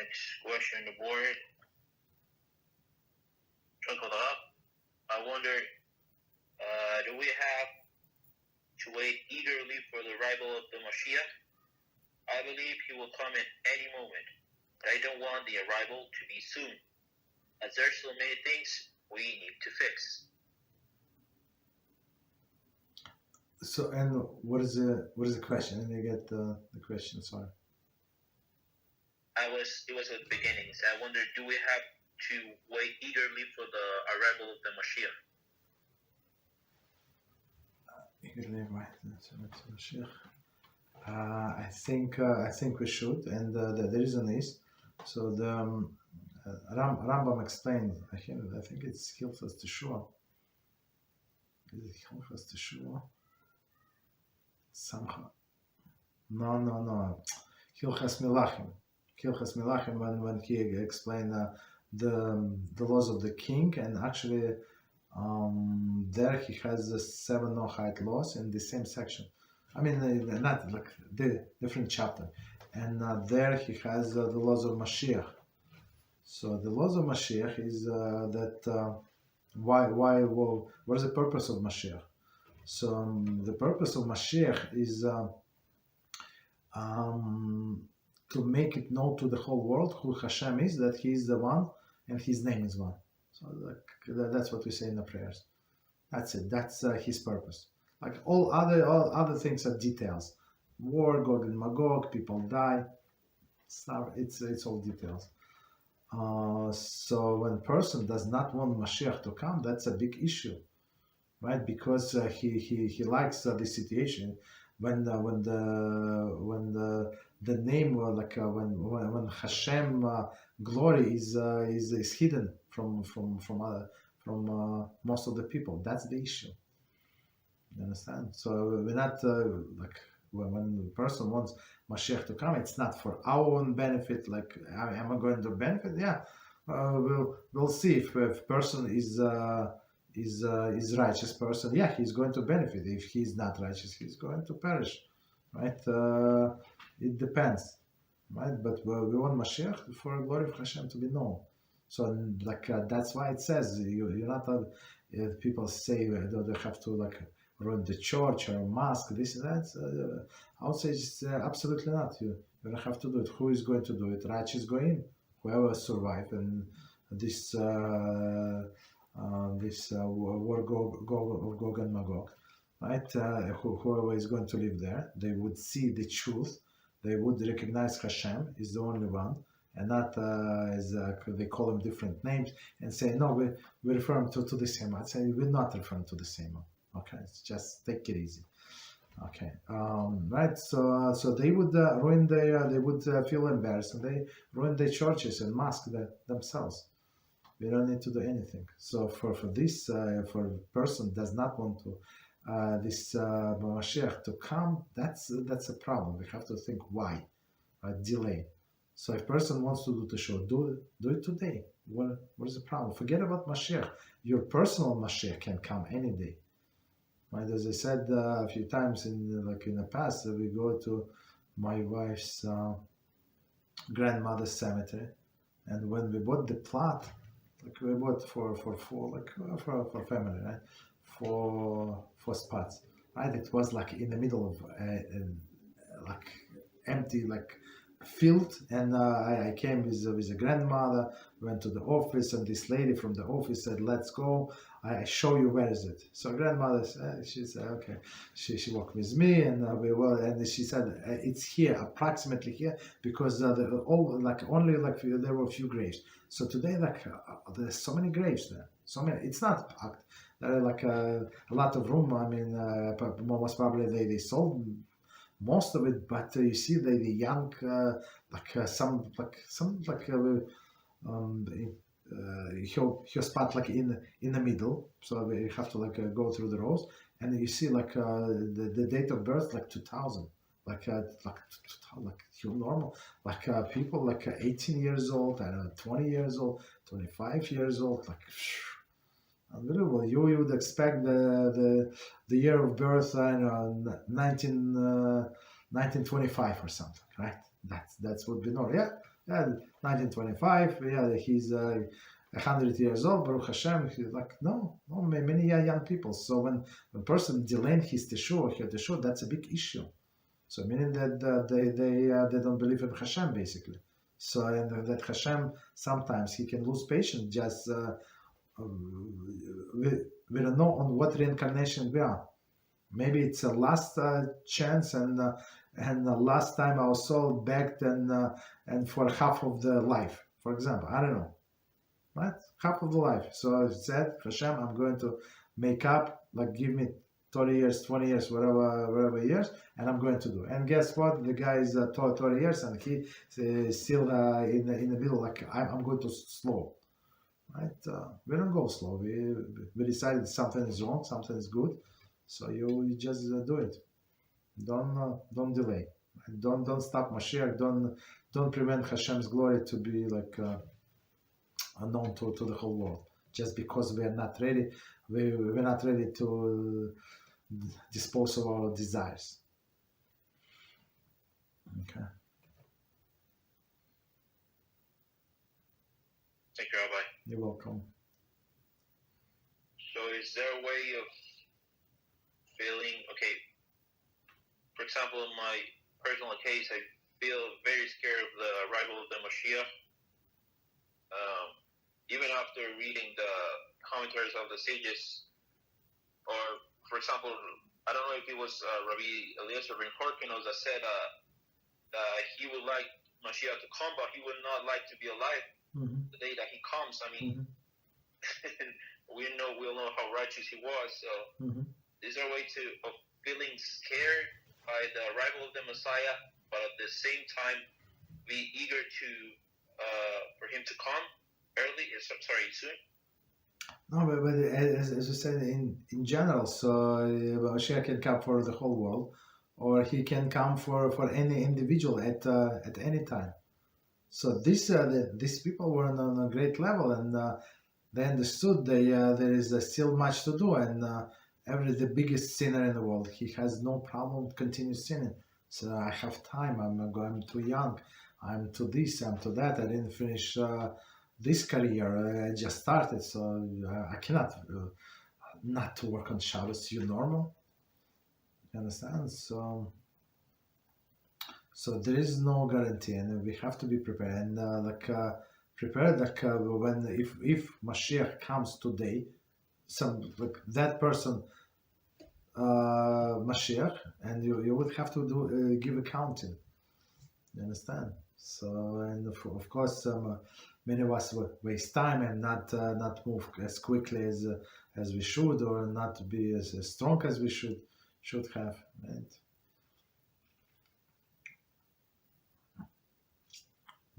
next question on the board. I wonder, do we have to wait eagerly for the arrival of the Moshiach? I believe he will come at any moment, but I don't want the arrival to be soon, as there's so many things we need to fix. So, and what is the question? And you get the question. Sorry. It was at the beginning. So I wonder, do we have to wait eagerly for the arrival of the Moshiach? Eagerly, right? I think we should, and the reason is, so the Rambam explained. I think it's Hilchos Teshuvah. Is it Hilchos Teshuvah? Somehow. No. Hilchos Melachim. Hilchos Melachim, when he explained the laws of the king, and actually there he has the 7 Noahide laws in the same section. I mean, not like the different chapter, and there he has the laws of Mashiach. So the laws of Mashiach is that what is the purpose of Mashiach? So the purpose of Mashiach is to make it known to the whole world who Hashem is, that He is the one and His name is one. So that's what we say in the prayers. That's it. That's His purpose. Like all other things are details. War, Gog and Magog, people die. It's all details. So when a person does not want Mashiach to come, that's a big issue, right? Because he likes the situation when the name when Hashem glory is hidden from most of the people. That's the issue. You understand? So we're not when the person wants Mashiach to come, it's not for our own benefit. Like, am I going to benefit? Yeah, we'll see if person is righteous person. Yeah, he's going to benefit. If he's not righteous, he's going to perish. Right? It depends. Right? But we want Mashiach for the glory of Hashem to be known. So that's why it says you're not. People say they have to run the church or mosque, this and that. I would say it's absolutely not. You don't have to do it. Who is going to do it? Righteous goyim, whoever survived, and this war Gog and Magog, right? Whoever is going to live there, they would see the truth. They would recognize Hashem is the only one, and not as they call him different names and say, no, we refer to the same one. I'd say we're not referring to the same one. Okay, just take it easy. Okay, right. So they would ruin they would feel embarrassed, and they ruin their churches and mosques themselves. We don't need to do anything. So for this, for a person does not want to this Mashiach to come, that's a problem. We have to think why, right? Delay. So if a person wants to do the show, do it today. What is the problem? Forget about Mashiach. Your personal Mashiach can come any day. Right, as I said a few times in the past, we go to my wife's grandmother's cemetery, and when we bought the plot, we bought for family, right, for spots, right? It was in the middle of empty field, and I came with a grandmother, went to the office, and this lady from the office said, let's go, I show you where is it. So grandmother said, she said, okay. She walked with me, and and she said, it's here, approximately here, because there were a few graves. So today, there's so many graves there. So many. It's not packed. There are a lot of room. I mean, most probably they sold most of it, but you see the young, he'll spot in the middle, so we have to go through the rows, and you see the date of birth 2000, normal, people 18 years old, 20 years old, 25 years old, unbelievable. You would expect the year of birth, 1925 or something, right? That's would be normal. Yeah, Yeah, 1925. Yeah, he's 100 years old. Baruch Hashem. He's like, no, many young people. So when a person delaying his teshuvah, that's a big issue. So meaning that they don't believe in Hashem basically. So and that Hashem sometimes he can lose patience. Just we don't know on what reincarnation we are. Maybe it's a last chance and the last time our soul begged and for half of the life, for example. I don't know, right? Half of the life. So it said, Hashem, I'm going to make up, like give me 30 years, 20 years, whatever years, and I'm going to do. And guess what? The guy is 30 years and he still in the middle, like I'm going to slow. Right? We don't go slow. We decided something is wrong, something is good, so you just do it. Don't delay. Don't stop Moshiach. Don't prevent Hashem's glory to be like known to the whole world. Just because we are not ready, we're not ready to dispose of our desires. Okay. Thank you, Rabbi. You're welcome. So is there a way of feeling, okay, for example, in my personal case, I feel very scared of the arrival of the Moshiach. Even after reading the commentaries of the sages, or for example, I don't know if it was Rabbi Eliezer ben Horkinos that said that he would like Mashiach to come, but he would not like to be alive the day that he comes. I mean, we all know how righteous he was. So, is there a way of feeling scared by the arrival of the Messiah, but at the same time be eager to for him to come soon? No, but as you said, in general, so Moshiach can come for the whole world, or he can come for any individual at any time. So these people were on a great level, and they understood there is still much to do, and the biggest sinner in the world, he has no problem continue sinning. So I have time. I'm too young. I'm to this. I'm to that. I didn't finish this career. I just started, so I cannot not to work on Shabbos. You normal? You understand? So there is no guarantee, and we have to be prepared. And prepared when if Mashiach comes today, that person Mashiach, and you would have to give accounting. You understand? So and of course, many of us waste time and not move as quickly as we should, or not be as strong as we should have. Right?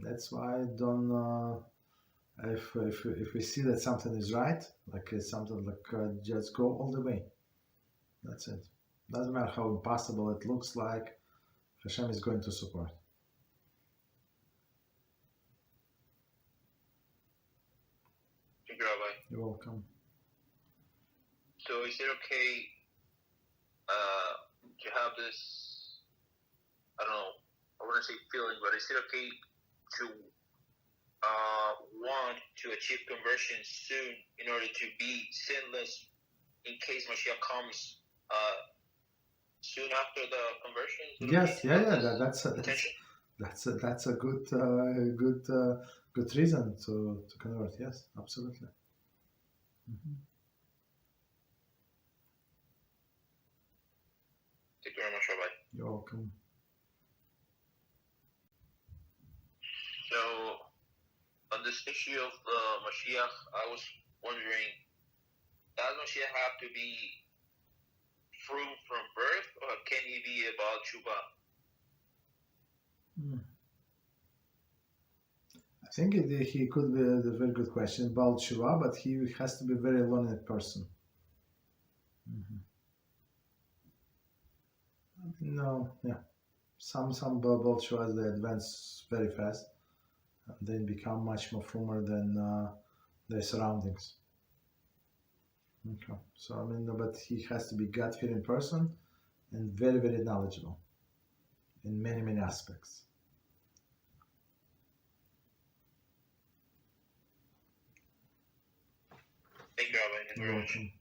That's why don't if we see that something is right, like something like just go all the way. That's it. Doesn't matter how impossible it looks like. Hashem is going to support. Thank you, Rabbi. You're welcome. So is it okay to have this, I don't know, I wouldn't say feeling, but is it okay to want to achieve conversion soon in order to be sinless in case Mashiach comes soon after the conversion? Yes, that's a good reason to convert. Yes, absolutely. Thank you very much, Rabbi. You're welcome. So, on this issue of the Mashiach, I was wondering, does Mashiach have to be from birth, or can he be about Teshuvah? I think he could be a very good question about Teshuvah, but he has to be a very learned person. No, yeah. Some Baal Teshuvahs, they advance very fast and then become much more firmer than their surroundings. Okay, so but he has to be God-fearing person and very, very knowledgeable in many, many aspects. Thank you, Rabbi. You're welcome.